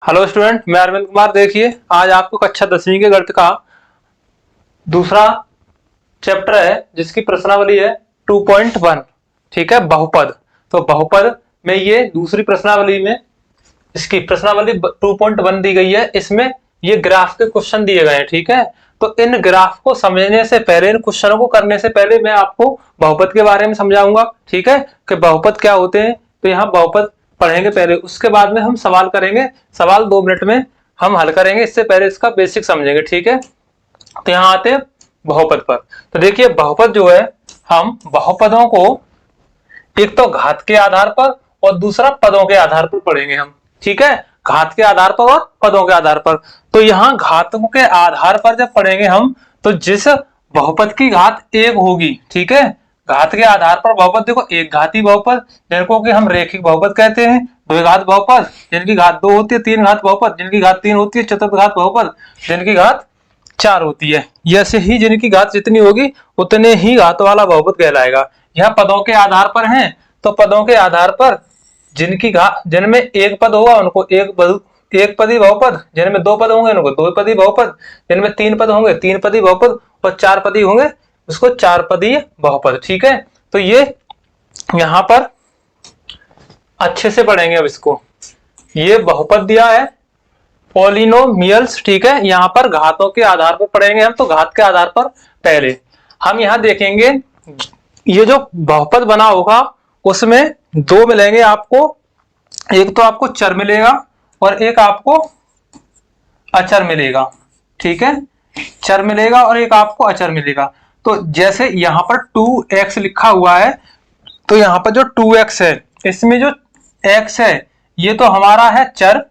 Hello student, मैं अरविंद कुमार। देखिए, आज आपको कक्षा 10वीं के गणित का दूसरा चैप्टर है जिसकी प्रश्नावली है 2.1। ठीक है, बहुपद। तो बहुपद में ये दूसरी प्रश्नावली में इसकी प्रश्नावली 2.1 दी गई है। इसमें ये ग्राफ के क्वेश्चन दिए गए हैं। ठीक है, तो इन ग्राफ को समझने से पहले, इन क्वेश्चनों को करने से पहले मैं आपको बहुपद के बारे में समझाऊंगा। ठीक है, कि बहुपद क्या होते हैं। तो यहाँ बहुपद पढ़ेंगे पहले, उसके बाद में हम सवाल करेंगे। सवाल 2 मिनट में हम हल करेंगे, इससे पहले इसका बेसिक समझेंगे। ठीक है, तो यहाँ आते हैं बहुपद पर। तो देखिए, बहुपद जो है, हम बहुपदों को एक तो घात के आधार पर और दूसरा पदों के आधार पर पढ़ेंगे हम। ठीक है, घात के आधार पर और पदों के आधार पर। तो यहाँ घातों के आधार पर जब पढ़ेंगे हम, तो जिस बहुपद की घात 1 होगी, ठीक है, घात के आधार पर बहुपद, देखो, एक घाती बहुपद जिनको कि हम रेखिक बहुपद कहते हैं, द्विघात बहुपद जिनकी घात 2 होती है, तीन घात बहुपद जिनकी घात 3 होती है, चतुर्थ घात बहुपद जिनकी घात 4 होती है। ऐसे ही जिनकी घात जितनी होगी उतने ही घात वाला बहुपद कहलाएगा। यह पदों के आधार पर हैं, तो पदों के आधार पर जिनकी घात, जिनमें एक पद होगा उनको एक पदी बहुपद, जिनमें 2 पद होंगे उनको 2 पदी बहुपद, जिनमें 3 पद होंगे 3 पदी बहुपद, और 4 पदी होंगे उसको 4 पदी बहुपद। ठीक है, तो ये यहां पर अच्छे से पढ़ेंगे अब इसको। ये बहुपद दिया है, पॉलिनोमियल्स। ठीक है, यहाँ पर घातों के आधार पर पढ़ेंगे हम। तो घात के आधार पर पहले हम यहाँ देखेंगे, ये जो बहुपद बना होगा उसमें 2 मिलेंगे आपको। एक तो आपको चर मिलेगा और एक आपको अचर मिलेगा। ठीक है, चर मिलेगा और एक आपको अचर मिलेगा। तो जैसे यहाँ पर 2x लिखा हुआ है, तो यहाँ पर जो 2x है, इसमें जो x है ये तो हमारा है चर,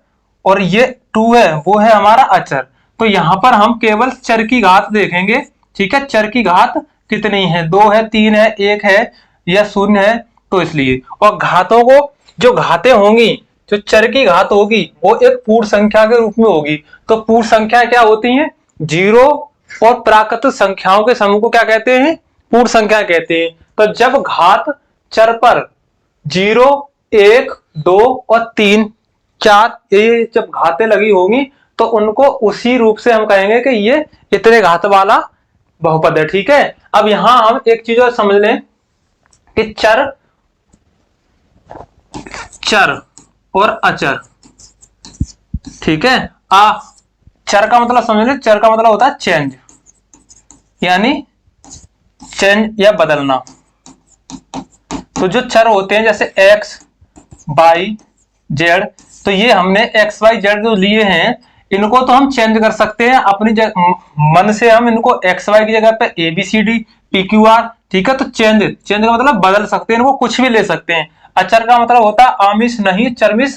और ये 2 है वो है हमारा अचर। तो यहाँ पर हम केवल चर की घात देखेंगे। ठीक है, चर की घात कितनी है, 2 है, 3 है, 1 है या 0 है, तो इसलिए। और घातों को, जो घातें होंगी, जो चर की घात होगी वो एक पूर्ण संख्या के रूप में होगी। तो पूर्ण संख्या क्या होती है, 0 और प्राकृत संख्याओं के समूह को क्या कहते हैं, पूर्ण संख्या कहते हैं। तो जब घात चर पर 0, 1, 2 और 3, 4 ये जब घातें लगी होंगी तो उनको उसी रूप से हम कहेंगे कि ये इतने घात वाला बहुपद है। ठीक है, अब यहां हम एक चीज और समझ लें कि चर और अचर। ठीक है, चर का मतलब समझ लें, चर का मतलब होता है चेंज, यानी चेंज या बदलना। तो जो चर होते हैं जैसे x, y, z, तो ये हमने x, y, z जो लिए हैं इनको तो हम चेंज कर सकते हैं अपनी मन से। हम इनको x, y की जगह पे a, b, c, d, p, q, r, ठीक है, तो चेंज का मतलब बदल सकते हैं, इनको कुछ भी ले सकते हैं। अचर का मतलब होता है आमिष नहीं चरमिष,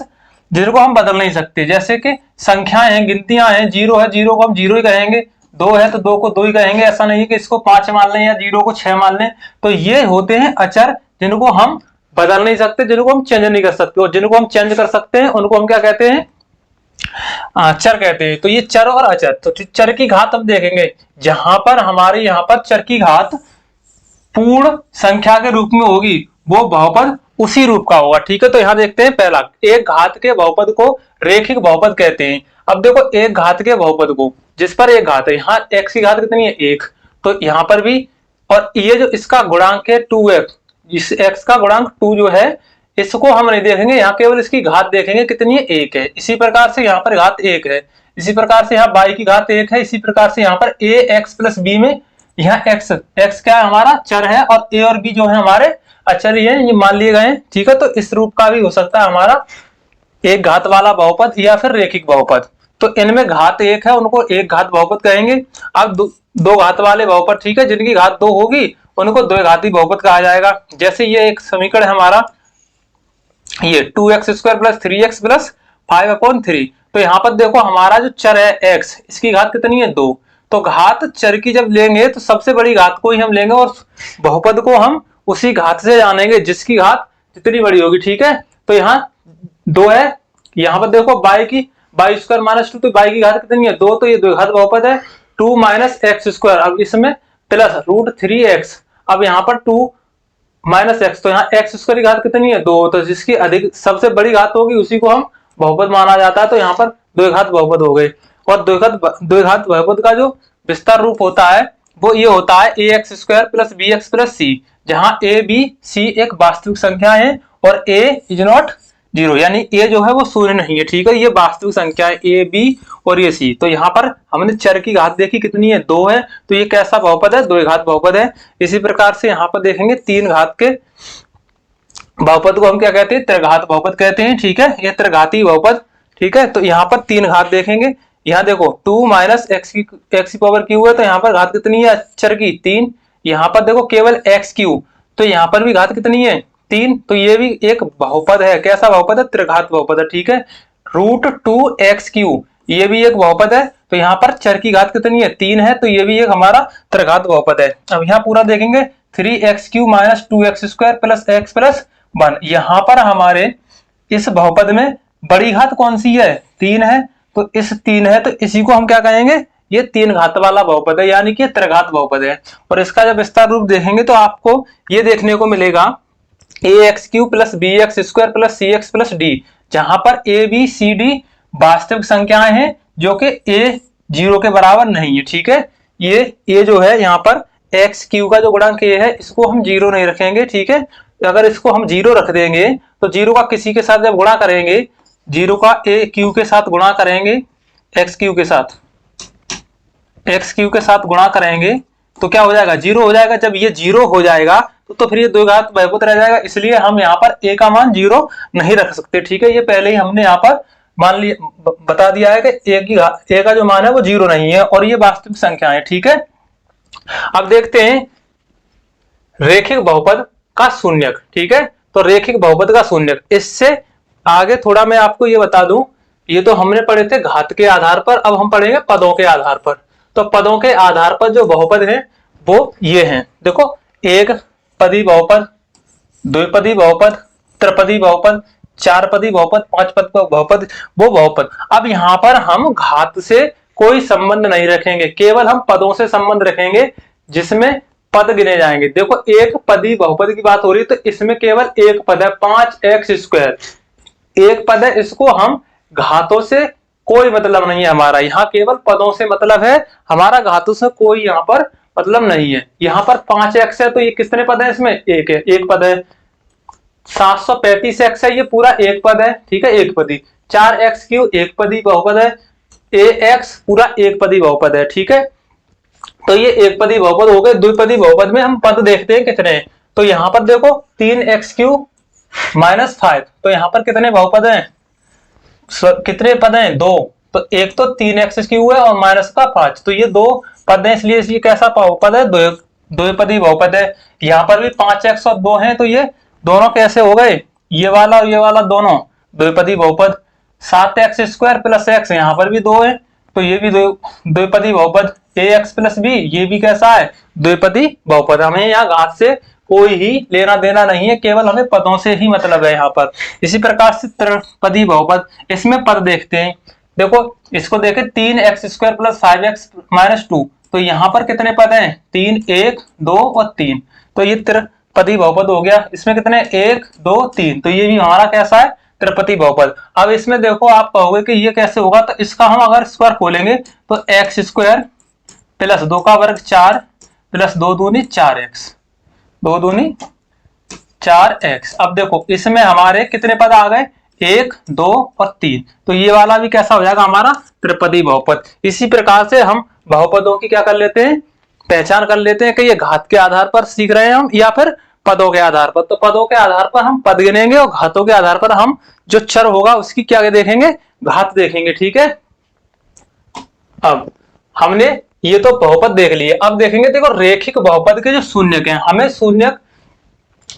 जिनको हम बदल नहीं सकते। जैसे कि संख्याएं हैं, गिनतियां हैं, 0 है, 0 को हम 0 ही कहेंगे, 2 है तो 2 को 2 ही कहेंगे। ऐसा नहीं कि इसको 5 मान लें या 0 को 6 मान लें। तो ये होते हैं अचर, जिनको हम बदल नहीं सकते, जिनको हम चेंज नहीं कर सकते। और जिनको हम चेंज कर सकते हैं उनको हम क्या कहते हैं, चर कहते हैं। तो ये चर और अचर। तो चर की घात हम देखेंगे, जहां पर हमारे यहाँ पर चर की घात पूर्ण संख्या के रूप में होगी वो बहुपद उसी रूप का होगा। ठीक है, तो यहां देखते हैं पहला, एक घात के बहुपद को रेखिक बहुपद कहते हैं। अब देखो, एक घात के बहुपद को, जिस पर एक घात है, यहाँ x की घात कितनी है, 1, तो यहाँ पर भी, और ये जो इसका गुणांक है 2x, इस x का गुणांक 2 जो है, इसको हम नहीं देखेंगे, यहाँ केवल इसकी घात देखेंगे कितनी है, 1 है। इसी प्रकार से यहाँ पर घात 1 है, इसी प्रकार से यहाँ y की घात 1 है, इसी प्रकार से यहाँ पर ax प्लस b में यहाँ x क्या है, हमारा चर है, और a और b जो है हमारे अचर ही है, ये मान लिए गए। ठीक है, तो इस रूप का भी हो सकता है हमारा एक घात वाला बहुपद या फिर रेखिक बहुपद। तो इनमें घात 1 है, उनको एक घात बहुपद कहेंगे। अब दो घात वाले बहुपद, ठीक है, जिनकी घात 2 होगी उनको द्विघाती बहुपद कहा जाएगा। जैसे ये एक समीकरण है हमारा, ये 2x² प्लस 3x प्लस 5/3। तो यहाँ पर देखो, हमारा जो चर है x, इसकी घात कितनी है, 2। तो घात चर की जब लेंगे तो सबसे बड़ी घात को ही हम लेंगे, और बहुपद को हम उसी घात से जानेंगे जिसकी घात जितनी बड़ी होगी। ठीक है, तो यहाँ 2 है, यहाँ पर देखो y² माइनस 2, तो y की घात कितनी है, 2, तो ये द्विघात बहुपद है, 2 माइनस x²। अब इसमें प्लस √3x, अब यहाँ पर 2 माइनस x, तो यहाँ x² की घात कितनी है, 2, तो जिसकी अधिक सबसे बड़ी घात होगी उसी को हम बहुपद माना जाता है। तो यहाँ पर द्विघात बहुपद हो गए। और द्विघात बहुपद का जो विस्तार रूप होता है वो ये होता है ax² plus bx plus c, जहां a b c एक वास्तविक संख्या है और a इज नॉट 0, यानी a जो है वो शून्य नहीं है। ठीक है, ये वास्तविक संख्या है a b और ये c। तो यहाँ पर हमने चर की घात देखी कितनी है, 2 है, तो ये कैसा बहुपद है, द्विघात बहुपद है। इसी प्रकार से यहाँ पर देखेंगे 3 घात के बहुपद को हम क्या कहते हैं, त्रिघात बहुपद कहते हैं। ठीक है, ये त्रिघाती बहुपद। ठीक है, तो यहाँ पर 3 घात देखेंगे। यहाँ देखो 2 माइनस एक्स की पावर क्यू है, तो यहाँ पर घात कितनी है चर की, 3। यहाँ पर देखो केवल एक्स क्यू, तो यहाँ पर भी घात कितनी है, 3। तो ये भी एक बहुपद है। कैसा बहुपद है, त्रिघात बहुपद है। ठीक है, √2x3 ये भी एक बहुपद है। तो यहाँ पर चर की घात कितनी है, 3 है, तो ये भी एक हमारा त्रिघात बहुपद है। अब यहाँ पूरा देखेंगे 3x³ minus 2x² plus x plus 1। यहाँ पर हमारे इस बहुपद में बड़ी घात कौन सी है, 3 है, तो इस 3 है, तो इसी को हम क्या कहेंगे, ये 3 घात वाला बहुपद है, यानी कि त्रिघात बहुपद है। और इसका जब विस्तार रूप देखेंगे तो आपको ये देखने को मिलेगा ax³ plus bx² plus cx plus d, जहां पर a b c d वास्तविक संख्याएं हैं जो कि a 0 के बराबर नहीं है। ठीक है, ये a जो है यहाँ पर x³ का जो गुणांक a है इसको हम 0 नहीं रखेंगे। ठीक है, अगर इसको हम 0 रख देंगे तो 0 का किसी के साथ जब गुणा करेंगे, 0 का a³ के साथ गुणा करेंगे, x³ के साथ गुणा करेंगे तो क्या हो जाएगा, 0 हो जाएगा। जब ये 0 हो जाएगा तो फिर ये द्विघात बहुपद रह जाएगा, इसलिए हम यहाँ पर a का मान 0 नहीं रख सकते। ठीक है, ये पहले ही हमने यहाँ पर मान लिया, बता दिया है कि a का जो मान है वो 0 नहीं है और ये वास्तविक संख्या है। ठीक है, अब देखते हैं रेखिक बहुपद का शून्यक। ठीक है, तो रेखिक बहुपद का शून्यक, इससे आगे थोड़ा मैं आपको ये बता दूं, ये तो हमने पढ़े थे घात के आधार पर, अब हम पढ़ेंगे पदों के आधार पर। तो पदों के आधार पर जो बहुपद हैं वो ये हैं, देखो, एक पदी बहुपद, द्विपदी बहुपद, त्रिपदी बहुपद, चार पदी बहुपद, 5 पद बहुपद, वो बहुपद। अब यहाँ पर हम घात से कोई संबंध नहीं रखेंगे, केवल हम पदों से संबंध रखेंगे जिसमें पद गिने जाएंगे। देखो, एक पदी बहुपद की बात हो रही है तो इसमें केवल एक पद है, 5x², एक पद है, इसको हम घातों से कोई मतलब नहीं है हमारा, यहाँ केवल पदों से मतलब है हमारा, घातों से कोई यहाँ पर मतलब नहीं है। यहाँ पर 5x है तो ये कितने पद है, इसमें एक है, एक पद है। 735x है, ये पूरा एक पद है। ठीक है, एक पदी। 4x³ एक पदी बहुपद है, ax पूरा एक पदी बहुपद है। ठीक है, तो ये एक पदी बहुपद हो गए। द्विपदी बहुपद में हम पद देखते हैं कितने, तो यहाँ पर देखो 3x³ माइनस 5, तो यहाँ पर कितने बहुपद हैं, कितने पद हैं, 2। तो एक तो 3x³ है और माइनस का 5, तो ये 2 पद हैं, इसलिए ये कैसा बहुपद है, द्विपदी बहुपद है। यहाँ पर भी 5x और 2 हैं, तो ये दोनों कैसे हो गए, ये वाला और ये वाला दोनों द्विपदी बहुपद। 7x² प्लस x, यहाँ पर भी 2 है, तो ये भी द्विपदी बहुपद। ax प्लस b, ये भी कैसा है, द्विपदी बहुपद। हमें यहाँ घात से कोई ही लेना देना नहीं है, केवल हमें पदों से ही मतलब है यहाँ पर। इसी प्रकार से त्रिपदी बहुपद, इसमें पद देखते हैं। देखो, इसको देखें 3x² प्लस 5x माइनस 2, तो यहाँ पर कितने पद हैं, 3, 1, 2 और 3, तो ये त्रिपदी बहुपद हो गया। इसमें कितने, 1, 2, 3, तो ये भी हमारा कैसा है, त्रिपदी बहुपद। अब इसमें देखो, आप कहोगे कि ये कैसे होगा, तो इसका हम अगर स्क्वायर खोलेंगे तो x² प्लस 2 का वर्ग 4 प्लस 2 दूनी 4x, 2 दूनी 4x। अब देखो, इसमें हमारे कितने पद आ गए, 1, 2 और 3, तो ये वाला भी कैसा हो जाएगा, हमारा त्रिपदी बहुपद। इसी प्रकार से हम बहुपदों की क्या कर लेते हैं, पहचान कर लेते हैं कि ये घात के आधार पर सीख रहे हैं हम या फिर पदों के आधार पर। तो पदों के आधार पर हम पद गिनेंगे और घातों के आधार पर हम जो चर होगा उसकी क्या देखेंगे, घात देखेंगे। ठीक है, अब हमने ये तो बहुपद देख लिए, अब देखेंगे, देखो रेखिक बहुपद के जो शून्यक हैं, हमें शून्यक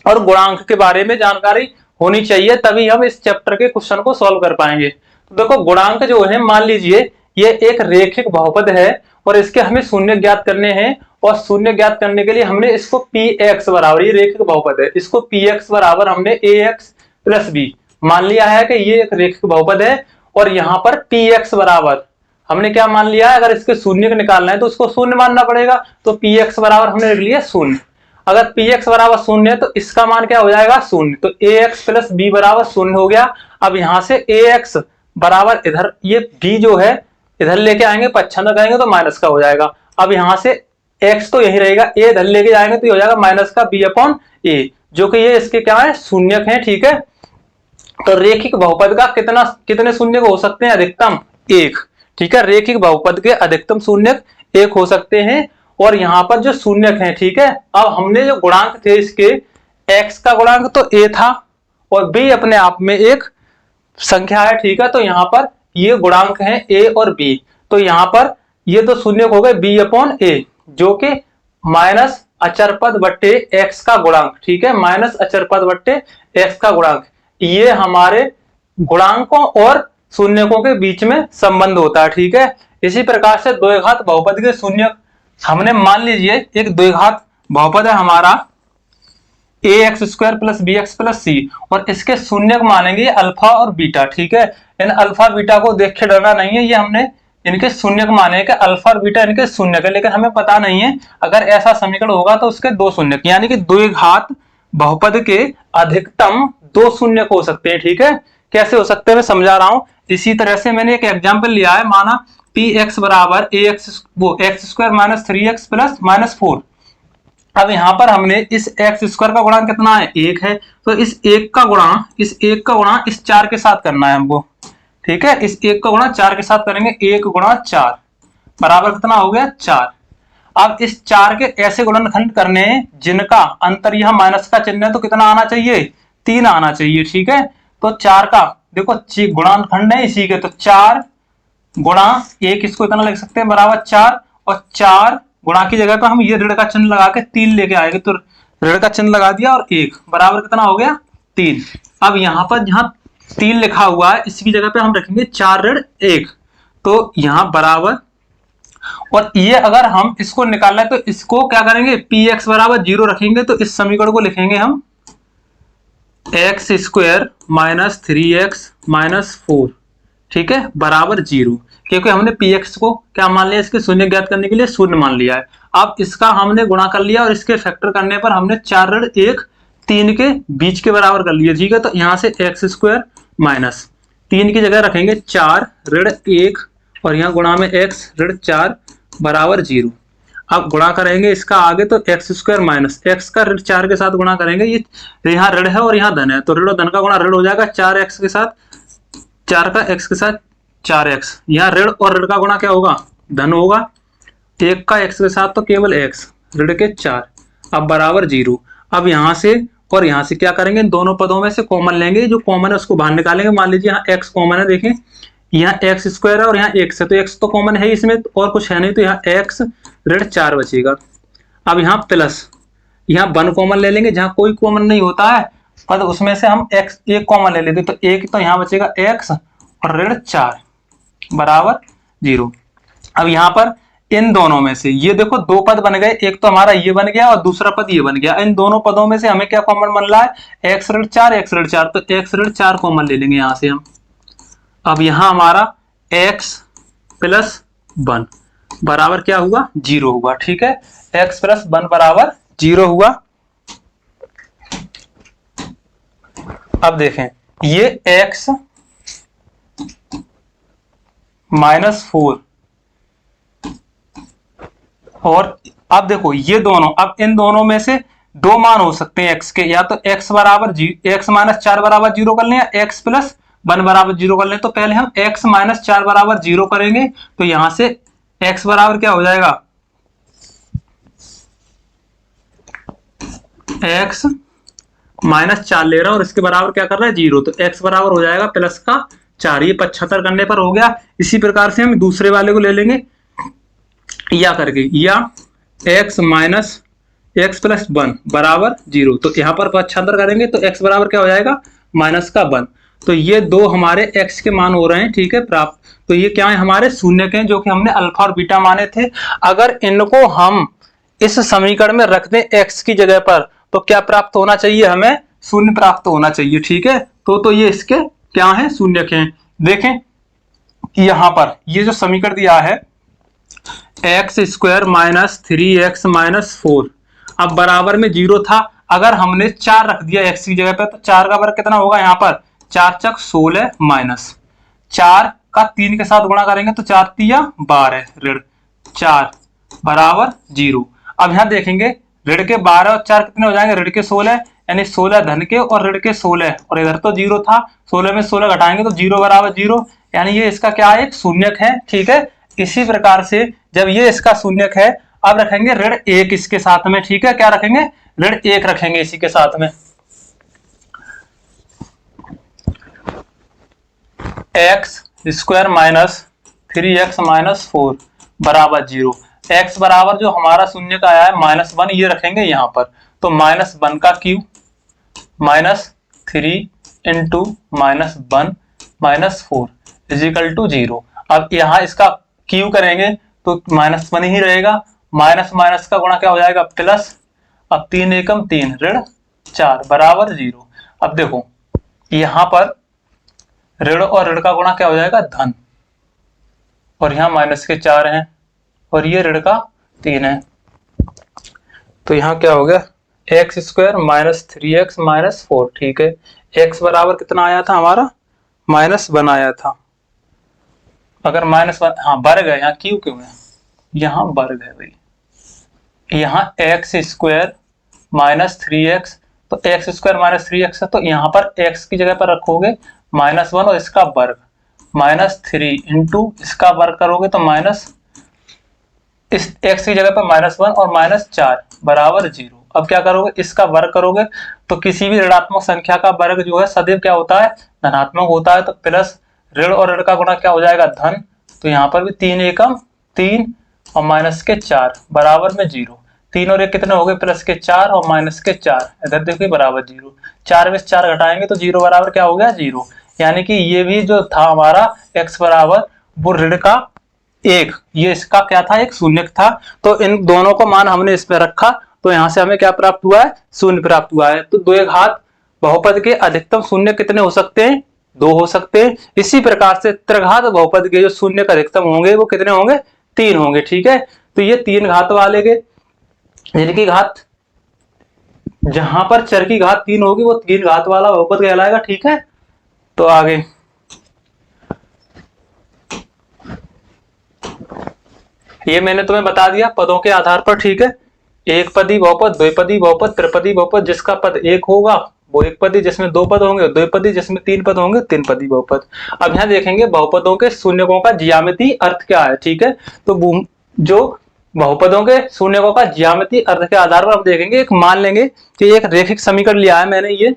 और गुणांक के बारे में जानकारी होनी चाहिए, तभी हम इस चैप्टर के क्वेश्चन को सॉल्व कर पाएंगे। तो देखो, गुणांक जो है, मान लीजिए ये एक रेखिक बहुपद है और इसके हमें शून्य ज्ञात करने हैं, और शून्य ज्ञात करने के लिए हमने इसको px बराबर, ये रेखिक बहुपद है, इसको px बराबर हमने ax प्लस b मान लिया है कि ये एक रेखिक बहुपद है। और यहाँ पर px बराबर हमने क्या मान लिया है, अगर इसके शून्य को निकालना है तो उसको शून्य मानना पड़ेगा, तो px बराबर हमने लिख लिया शून्य। अगर px बराबर शून्य है तो इसका मान क्या हो जाएगा, शून्य, तो ax प्लस b बराबर शून्य हो गया। अब यहाँ से ax बराबर इधर ये b जो है इधर लेके आएंगे, पच्छांदर करेंगे तो माइनस का हो जाएगा। अब यहां से x तो यही रहेगा, a इधर लेके जाएंगे तो ये हो जाएगा माइनस का b अपॉन a, जो कि ये इसके क्या है, शून्यक है। ठीक है, तो रेखिक बहुपद का कितने शून्यक हो सकते हैं, अधिकतम एक। ठीक है, रेखिक बहुपद के अधिकतम शून्यक एक हो सकते हैं। और यहाँ पर जो शून्यक है, ठीक है, अब हमने जो गुणांक थे इसके, x का गुणांक तो a था और b अपने आप में एक संख्या है। ठीक है, तो यहाँ पर ये गुणांक है a और b, तो यहाँ पर ये तो शून्यक हो गए b अपॉन a, जो कि माइनस अचर पद बट्टे x का गुणांक। ठीक है, माइनस अचर पद बट्टे x का गुणांक, ये हमारे गुणांकों और शून्यकों के बीच में संबंध होता है। ठीक है, इसी प्रकार से द्विघात बहुपद के शून्यक, हमने मान लीजिए एक द्विघात बहुपद है हमारा ax square plus B X plus C, और इसके शून्यक मानेंगे अल्फा और बीटा। ठीक है, इन अल्फा बीटा को देख के डरना नहीं है, ये हमने इनके शून्यक माने कि अल्फा और बीटा इनके शून्यक है, लेकिन हमें पता नहीं है अगर ऐसा समीकरण होगा तो उसके दो शून्यक, यानी कि द्विघात बहुपद के अधिकतम दो शून्यक हो सकते हैं। ठीक है, कैसे हो सकते हैं मैं समझा रहा हूं। इसी तरह से मैंने एक एग्जाम्पल लिया है, माना पी एक्स बराबर x square minus 3x plus minus 4। अब यहां पर हमने इस एक्स स्क्वायर का गुणांक कितना है, एक है, तो इस एक का गुणा इस 4 के साथ करना है हमको। ठीक है, इस एक का गुणा 4 के साथ करेंगे, 1 गुणा 4 बराबर कितना हो गया, 4। अब इस 4 के ऐसे गुणनखंड करने हैं जिनका अंतर यह माइनस का चिन्ह है, तो कितना आना चाहिए, 3 आना चाहिए। ठीक है, तो 4 का देखो गुणनखंड है इसी के, तो 4 गुणा 1, इसको इतना लिख सकते हैं बराबर 4, और 4 गुणा की जगह पे हम ये ऋण का चिन्ह लगा के 3 लेके आएंगे, तो ऋण का चिन्ह लगा दिया और 1 बराबर कितना हो गया, 3। अब यहाँ पर जहां 3 लिखा हुआ है इसकी जगह पे हम रखेंगे 4 ऋण 1, तो यहाँ बराबर, और ये अगर हम इसको निकालना है तो इसको क्या करेंगे, पी एक्स बराबर 0 रखेंगे, तो इस समीकरण को लिखेंगे हम x square minus 3x minus 4, ठीक है, बराबर 0, क्योंकि हमने px को क्या मान लिया, इसके शून्य ज्ञात करने के लिए शून्य मान लिया है। अब इसका हमने गुणा कर लिया और इसके फैक्टर करने पर हमने 4 ऋण 1 3 के बीच के बराबर कर लिया। ठीक है, तो यहाँ से एक्स स्क्वायर माइनस 3 की जगह रखेंगे 4 ऋण 1 और यहाँ गुणा में x ऋण 4 बराबर 0। अब गुणा करेंगे इसका आगे, तो एक्स स्क्वायर माइनस एक्स का ऋण 4 के साथ गुणा करेंगे, ये यहाँ ऋण है और यहाँ धन है, तो ऋण और धन का गुणा ऋण हो जाएगा 4x के साथ, 4 का x के साथ 4x, यहाँ ऋण और ऋण का गुणा क्या होगा, धन होगा, 1 का x के साथ तो केवल x, ऋण के 4, अब बराबर 0। अब यहाँ से और यहाँ से क्या करेंगे, दोनों पदों में से कॉमन लेंगे, जो कॉमन है उसको बाहर निकालेंगे। मान लीजिए यहाँ x कॉमन है, देखें यहाँ एक्स स्क्वायर है और यहाँ x है, तो x तो कॉमन है इसमें और कुछ है नहीं, तो यहाँ x ऋण 4 बचेगा। अब यहाँ प्लस, यहाँ 1 कॉमन ले लेंगे, जहाँ कोई कॉमन नहीं होता है पर उसमें से हम x एक कॉमन ले लेते, तो एक, तो यहाँ बचेगा x और ऋण 4 बराबर 0। अब यहाँ पर इन दोनों में से ये देखो दो पद बन गए, एक तो हमारा ये बन गया और दूसरा पद ये बन गया। इन दोनों पदों में से हमें क्या कॉमन बन रहा है, x ऋण 4 x ऋण 4, तो x ऋण 4 कॉमन ले लेंगे यहाँ से हम। अब यहाँ हमारा x प्लस 1 बराबर क्या हुआ, 0 हुआ। ठीक है, x प्लस 1 बराबर 0 हुआ। अब देखें ये x माइनस 4 और अब देखो ये दोनों, अब इन दोनों में से दो मान हो सकते हैं x के, या तो x बराबर x माइनस 4 बराबर 0 कर लें या x प्लस 1 बराबर 0 कर लें। तो पहले हम x माइनस 4 बराबर 0 करेंगे, तो यहां से x बराबर क्या हो जाएगा, x माइनस 4 ले रहा है और इसके बराबर क्या कर रहा है, 0, तो x बराबर हो जाएगा प्लस का 4, ये 75 करने पर हो गया। इसी प्रकार से हम दूसरे वाले को ले लेंगे या करके, या x माइनस x प्लस 1 बराबर 0, तो यहाँ पर 75 करेंगे तो x बराबर क्या हो जाएगा, माइनस का 1। तो ये दो हमारे x के मान हो रहे हैं, ठीक है, प्राप्त। तो ये क्या है, हमारे शून्य के, जो कि हमने अल्फा और बीटा माने थे। अगर इनको हम इस समीकरण में रख दें x की जगह पर, तो क्या प्राप्त होना चाहिए, हमें शून्य प्राप्त होना चाहिए। ठीक है, तो ये इसके क्या है, शून्य के हैं। देखें यहां पर ये जो समीकरण दिया है x square minus 3x minus 4, अब बराबर में 0 था, अगर हमने 4 रख दिया x की जगह पर, तो 4 का वर्ग कितना होगा, यहाँ पर 4 चक 16 माइनस 4 का 3 के साथ गुणा करेंगे तो 4 तिया 12 ऋण 4 बराबर 0। अब यहाँ देखेंगे ऋण के 12 और 4 कितने हो जाएंगे, ऋण के 16, यानी 16 धन के और ऋण के 16, और इधर तो 0 था, 16 में 16 घटाएंगे तो 0 बराबर 0, यानी ये इसका क्या है, एक शून्यक है। ठीक है, इसी प्रकार से जब ये इसका शून्यक है, अब रखेंगे ऋण 1 इसके साथ में। ठीक है, क्या रखेंगे, ऋण 1 रखेंगे इसी के साथ में। X square minus 3x minus 4 बराबर 0। एक्स बराबर जो हमारा शून्य का आया है -1, ये रखेंगे यहाँ पर, तो -1 का क्यूब -3 इंटू -1 -4 इजिकल टू 0। अब यहाँ इसका क्यू करेंगे तो -1 ही रहेगा, माइनस माइनस का गुणा क्या हो जाएगा, प्लस। अब 3 एकम 3 ऋण 4 बराबर 0। अब देखो यहाँ पर ऋण और ऋण का गुणा क्या हो जाएगा, धन, और यहाँ माइनस के 4 हैं और ये ऋण का 3 है, तो यहाँ क्या हो गया, x square minus 3x minus 4। ठीक है, x बराबर कितना आया था हमारा, -1 आया था। अगर -1, हाँ वर्ग है, यहाँ क्यों क्यों है, यहाँ वर्ग है भाई। यहाँ एक्स स्क्वायर माइनस 3x, तो एक्स स्क्वायर माइनस 3x है, तो यहाँ पर x की जगह पर रखोगे -1 और इसका वर्ग, -3 इंटू इसका वर्ग करोगे तो माइनस, इस x की जगह पर -1 और -4 बराबर 0। अब क्या करोगे, इसका वर्ग करोगे तो किसी भी ऋणात्मक संख्या का वर्ग जो है सदैव क्या होता है, धनात्मक होता है, तो प्लस ऋण और ऋण का गुणा क्या हो जाएगा, धन, तो यहाँ पर भी 3 एकम 3 और माइनस के 4 बराबर में 0। 3 और 1 कितने हो गए, प्लस के 4 और माइनस के 4, इधर देखिए बराबर 0। 4 में 4 घटाएंगे तो 0 बराबर क्या हो गया, 0। यानी कि ये भी जो था हमारा x बराबर वो ऋण का 1, ये इसका क्या था, एक शून्यक था। तो इन दोनों को मान हमने इस पे रखा, तो यहाँ से हमें क्या प्राप्त हुआ है, शून्य प्राप्त हुआ है। तो द्विघात बहुपद के अधिकतम शून्य कितने हो सकते हैं, 2 हो सकते हैं। इसी प्रकार से त्रिघात बहुपद के जो शून्य का अधिकतम होंगे वो कितने होंगे, 3 होंगे। ठीक है, तो ये 3 घात वाले के, जिनकी घात, जहां पर चर की घात 3 होगी वो 3 घात वाला बहुपद कहलाएगा। ठीक है, तो आगे ये मैंने तुम्हें बता दिया पदों के आधार पर। ठीक है, एक पदी बहुपद, द्विपदी बहुपद, त्रिपदी बहुपद, जिसका पद 1 होगा वो एक पदी, जिसमें 2 पद होंगे द्विपदी, जिसमें 3 पद होंगे 3 पदी बहुपद। अब यहाँ देखेंगे बहुपदों के शून्यकों का ज्यामितीय अर्थ क्या है। ठीक है, तो जो बहुपदों के शून्यकों का ज्यामितीय अर्थ के आधार पर हम देखेंगे, एक मान लेंगे कि एक रेखिक समीकरण लिया है मैंने, ये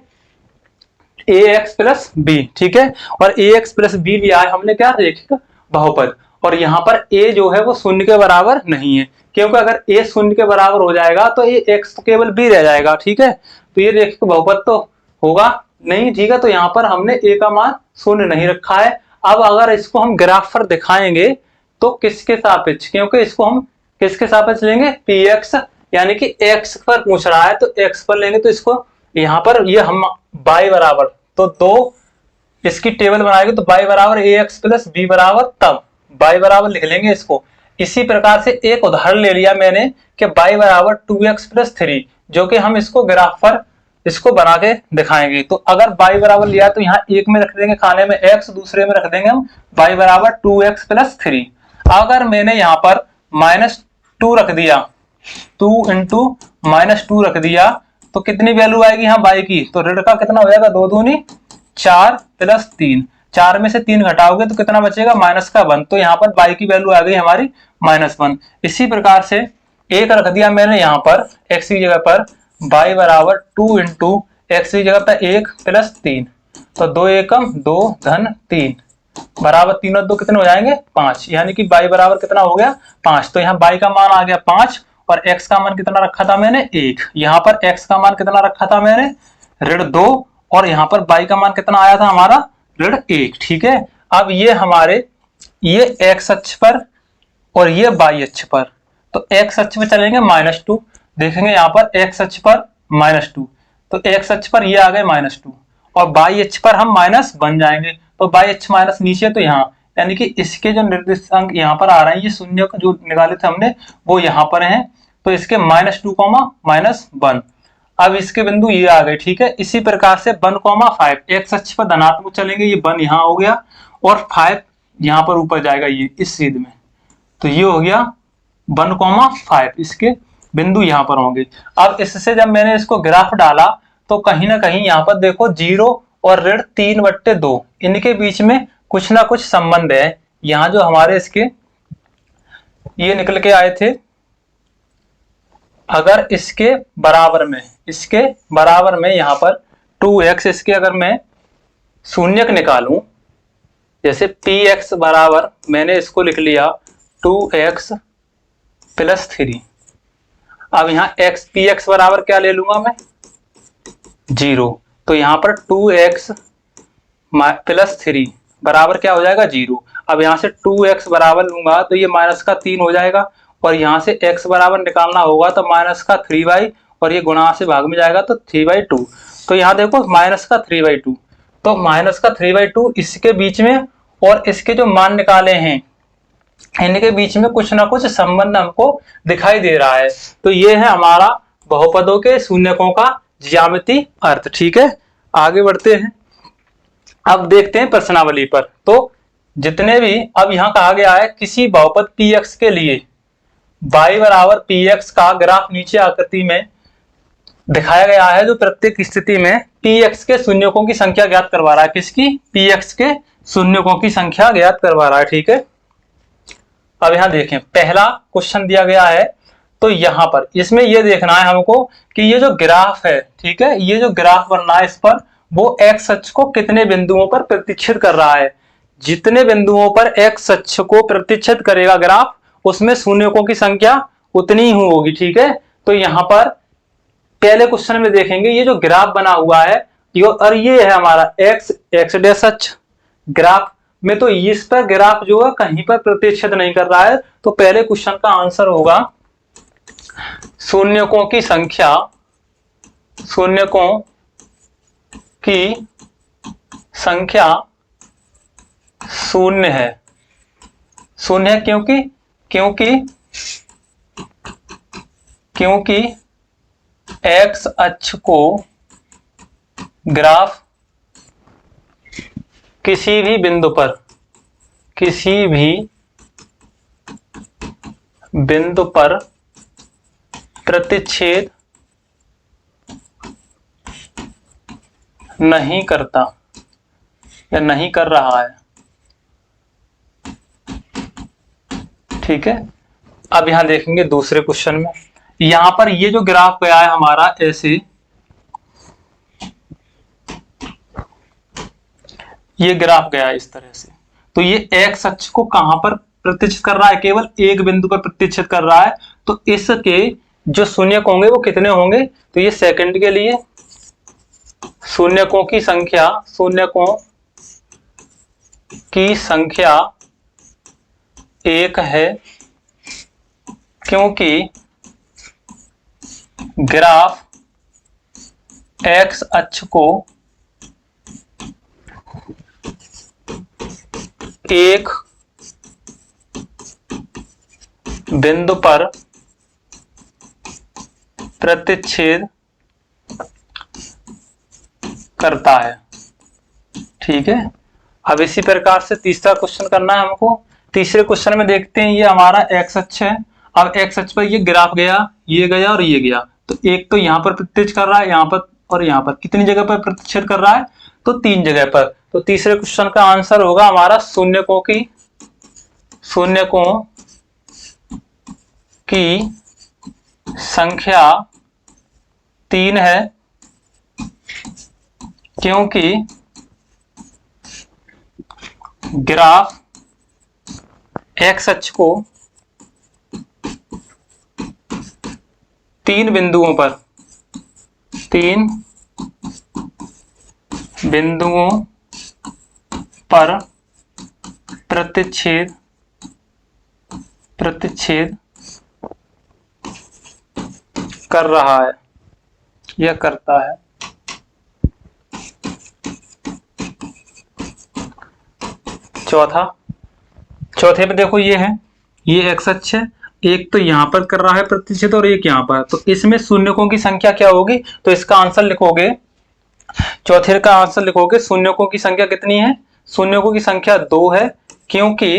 ax प्लस बी। ठीक है, और ax प्लस बी लिया है हमने, क्या, रेखिक बहुपद। और यहाँ पर a जो है वो शून्य के बराबर नहीं है, क्योंकि अगर a शून्य के बराबर हो जाएगा तो ये x तो केवल b रह जाएगा। ठीक है, तो ये रेखिक बहुपद तो होगा नहीं। ठीक है, तो यहाँ पर हमने a का मान शून्य नहीं रखा है। अब अगर इसको हम ग्राफ पर दिखाएंगे तो किसके सापेक्ष, क्योंकि इसको हम किसके सापेक्ष लेंगे, px, यानी कि x पर पूछ रहा है तो x पर लेंगे, तो इसको यहाँ पर ये हम y बराबर, तो 2 इसकी टेबल बनाएंगे तो y बराबर ax प्लस b बराबर, तब y बराबर लिख लेंगे इसको। इसी प्रकार से एक उदाहरण ले लिया मैंने कि y बराबर 2x प्लस 3, जो कि हम इसको ग्राफ पर इसको बना के दिखाएंगे। तो अगर y बराबर लिया तो यहाँ एक में रख देंगे खाने में x, दूसरे में रख देंगे हम y बराबर 2x प्लस 3। अगर मैंने यहाँ पर -2 रख दिया, 2 इंटू -2 रख दिया, तो कितनी वैल्यू आएगी यहाँ y की, तो ऋण का कितना हो जाएगा, 2 दूनी 4 प्लस 3, 4 में से 3 घटाओगे तो कितना बचेगा, -1। तो यहाँ पर y की वैल्यू आ गई हमारी -1। इसी प्रकार से एक रख दिया मैंने यहाँ पर x की जगह पर, y बराबर 2 इंटू x की जगह पर 1 प्लस 3, तो 2 एकम 2 धन 3 बराबर 3 और 2 कितने हो जाएंगे, 5, यानी कि y बराबर कितना हो गया, 5। तो यहाँ y का मान आ गया 5 और x का मान कितना रखा था मैंने, 1। यहाँ पर x का मान कितना रखा था मैंने, ऋण 2, और यहाँ पर y का मान कितना आया था हमारा, ऋण 1। ठीक है, अब ये हमारे, ये x अक्ष पर और ये y अक्ष पर, तो x अक्ष पर चलेंगे -2, देखेंगे यहाँ पर x अक्ष पर -2, तो x अक्ष पर ये आ गए -2 और y अक्ष पर हम -1 जाएंगे, तो y अक्ष माइनस नीचे, तो यहाँ, यानी कि इसके जो निर्दिष्ट अंक यहाँ पर आ रहे हैं, ये शून्य जो निकाले थे हमने वो यहाँ पर हैं, तो इसके -2, -1। अब इसके बिंदु ये आ गए। ठीक है, इसी प्रकार से 1, 5 x अक्ष पर धनात्मक चलेंगे, ये 1 यहाँ हो गया, और 5 यहाँ पर ऊपर जाएगा ये इस छेद में, तो ये हो गया 1,5, इसके बिंदु यहाँ पर होंगे। अब इससे जब मैंने इसको ग्राफ डाला तो कहीं ना कहीं यहाँ पर देखो 0 और ऋण 3/2 इनके बीच में कुछ ना कुछ संबंध है। यहाँ जो हमारे इसके ये निकल के आए थे, अगर इसके बराबर में यहाँ पर 2x, इसके अगर मैं शून्यक निकालूं, जैसे px बराबर मैंने इसको लिख लिया 2x + 3। अब यहाँ px बराबर क्या ले लूंगा मैं 0, तो यहाँ पर 2x + 3 बराबर क्या हो जाएगा 0। अब यहाँ से 2x बराबर लूंगा तो ये -3 हो जाएगा, और यहाँ से x बराबर निकालना होगा तो -3/, और ये गुणा से भाग में जाएगा तो 3/2। तो यहाँ देखो -3/2, तो -3/2 इसके बीच में और इसके जो मान निकाले हैं इनके बीच में कुछ ना कुछ संबंध हमको दिखाई दे रहा है। तो ये है हमारा बहुपदों के शून्यकों का ज्यामितीय अर्थ। ठीक है, आगे बढ़ते हैं। अब देखते हैं प्रश्नावली पर। तो जितने भी अब यहाँ कहा गया है किसी बहुपद px के लिए y बराबर px का ग्राफ नीचे आकृति में दिखाया गया है, जो प्रत्येक स्थिति में px के शून्यकों की संख्या ज्ञात करवा रहा है। किसकी? px के शून्यकों की संख्या ज्ञात करवा रहा है। ठीक है, अब यहाँ देखें, पहला क्वेश्चन दिया गया है, तो यहाँ पर इसमें यह देखना है हमको कि ये जो ग्राफ है, ठीक है, ये जो ग्राफ बनना है इस पर वो x अक्ष को कितने बिंदुओं पर प्रतिच्छेद कर रहा है। जितने बिंदुओं पर x अक्ष को प्रतिच्छेद करेगा ग्राफ, उसमें शून्यकों की संख्या उतनी ही होगी। ठीक है, तो यहाँ पर पहले क्वेश्चन में देखेंगे ये जो ग्राफ बना हुआ है और ये है हमारा x डैश अक्ष ग्राफ में, तो इस पर ग्राफ जो है कहीं पर प्रतिच्छेद नहीं कर रहा है। तो पहले क्वेश्चन का आंसर होगा शून्यकों की संख्या, शून्यकों की संख्या शून्य है। शून्य है क्योंकि x अक्ष को ग्राफ किसी भी बिंदु पर प्रतिच्छेद नहीं करता या नहीं कर रहा है। ठीक है, अब यहां देखेंगे दूसरे क्वेश्चन में, यहां पर ये जो ग्राफ गया है हमारा ऐसे, ये ग्राफ गया है इस तरह से, तो ये x अक्ष को कहां पर प्रतिच्छेद कर रहा है? केवल एक बिंदु पर प्रतिच्छेद कर रहा है। तो इसके जो शून्यक होंगे वो कितने होंगे? तो ये सेकंड के लिए शून्यकों की संख्या 1 है, क्योंकि ग्राफ x अक्ष को एक बिंदु पर प्रतिच्छेद करता है। ठीक है, अब इसी प्रकार से तीसरा क्वेश्चन करना है हमको। तीसरे क्वेश्चन में देखते हैं, ये हमारा x अक्ष है। अब x अक्ष पर ये ग्राफ गया, ये गया और ये गया, तो एक तो यहाँ पर प्रतिच्छेद कर रहा है, यहाँ पर और यहाँ पर। कितनी जगह पर प्रतिच्छेद कर रहा है? तो 3 जगह पर। तो तीसरे क्वेश्चन का आंसर होगा हमारा शून्यकों की संख्या 3 है, क्योंकि ग्राफ x अक्ष को 3 बिंदुओं पर प्रतिच्छेद कर रहा है या करता है। चौथे पे देखो, ये है, ये x अक्ष है, एक तो यहां पर कर रहा है प्रतिच्छेद और एक यहां पर, तो इसमें शून्यकों की संख्या क्या होगी? तो इसका आंसर लिखोगे, चौथे का आंसर लिखोगे, शून्यकों की संख्या कितनी है? शून्यकों की संख्या 2 है, क्योंकि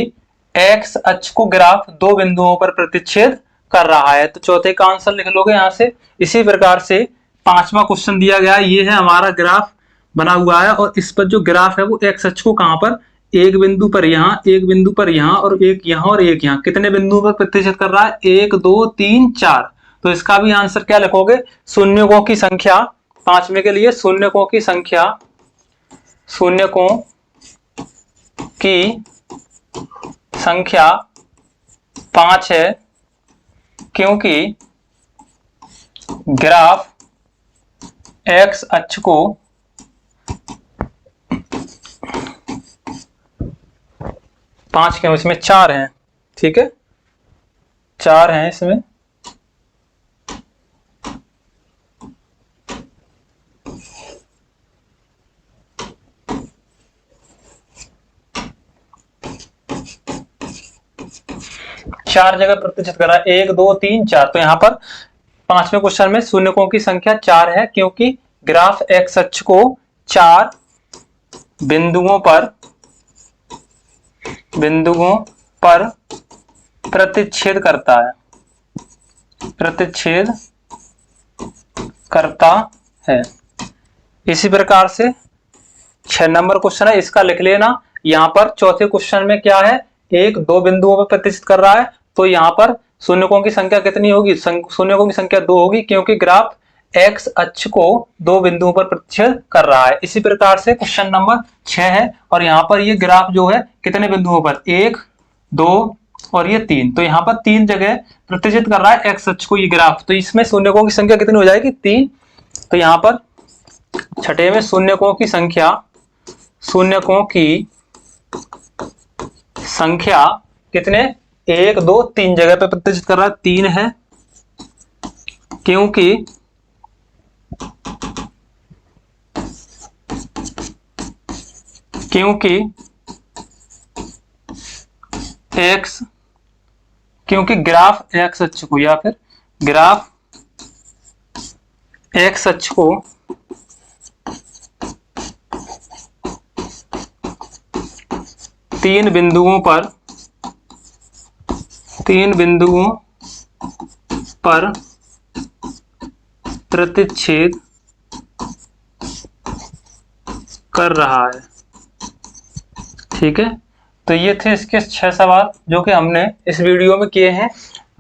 एक्स अक्ष को ग्राफ 2 बिंदुओं पर प्रतिच्छेद कर रहा है। तो चौथे का आंसर लिख लोगे यहां से। इसी प्रकार से पांचवा क्वेश्चन दिया गया है, ये है हमारा ग्राफ बना हुआ है और इस पर जो ग्राफ है वो एक्स अक्ष को कहां पर, एक बिंदु पर यहाँ, एक बिंदु पर यहाँ और एक यहाँ और एक यहाँ, कितने बिंदुओं पर प्रतिच्छेद कर रहा है, 1 2 3 4। तो इसका भी आंसर क्या लिखोगे, शून्यकों की संख्या, पांचवें के लिए शून्यकों की संख्या, शून्यकों की संख्या 5 है, क्योंकि ग्राफ एक्स अक्ष को 5 क्यों, इसमें 4 हैं, ठीक है, 4 हैं इसमें। चार जगह प्रतिशत कर रहा है, 1 2 3 4। तो यहाँ पर पांचवें क्वेश्चन में शून्यकों की संख्या 4 है, क्योंकि ग्राफ एक्स अक्ष को 4 बिंदुओं पर प्रतिच्छेद करता है, प्रतिच्छेद करता है। इसी प्रकार से 6 नंबर क्वेश्चन है, इसका लिख लेना। यहाँ पर चौथे क्वेश्चन में क्या है, 1 2 बिंदुओं पर प्रतिच्छेद कर रहा है, तो यहाँ पर शून्यकों की संख्या कितनी होगी, शून्यकों की संख्या 2 होगी, क्योंकि ग्राफ एक्स अक्ष को 2 बिंदुओं पर प्रतिच्छेद कर रहा है। इसी प्रकार से क्वेश्चन नंबर 6 है और यहाँ पर ये ग्राफ जो है कितने बिंदुओं पर, 1 2 और ये 3। तो यहाँ पर 3 जगह प्रतिच्छेद कर रहा है एक्स अक्ष को ये ग्राफ, तो इसमें शून्यकों की संख्या कितनी हो जाएगी, 3। तो यहाँ पर छठे में शून्यकों की संख्या, शून्यकों की संख्या कितने, 1 2 3 जगह पे प्रतिच्छेद कर रहा है, 3 है, क्योंकि एक्स, क्योंकि ग्राफ एक्स अक्ष को, या फिर ग्राफ एक्स अक्ष को 3 बिंदुओं पर प्रतिच्छेद कर रहा है, ठीक है। तो ये थे इसके 6 सवाल जो कि हमने इस वीडियो में किए हैं।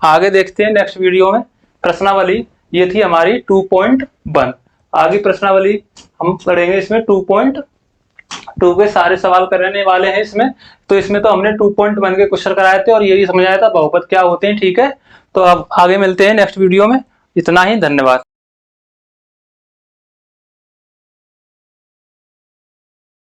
आगे देखते हैं नेक्स्ट वीडियो में प्रश्नावली। ये थी हमारी 2.1। आगे प्रश्नावली हम पढ़ेंगे, इसमें 2.2 के सारे सवाल करने वाले हैं इसमें। तो इसमें तो हमने 2.1 के क्वेश्चन कराए थे और यही समझाया था बहुपद क्या होते हैं, ठीक है। तो अब आगे मिलते हैं नेक्स्ट वीडियो में। इतना ही, धन्यवाद।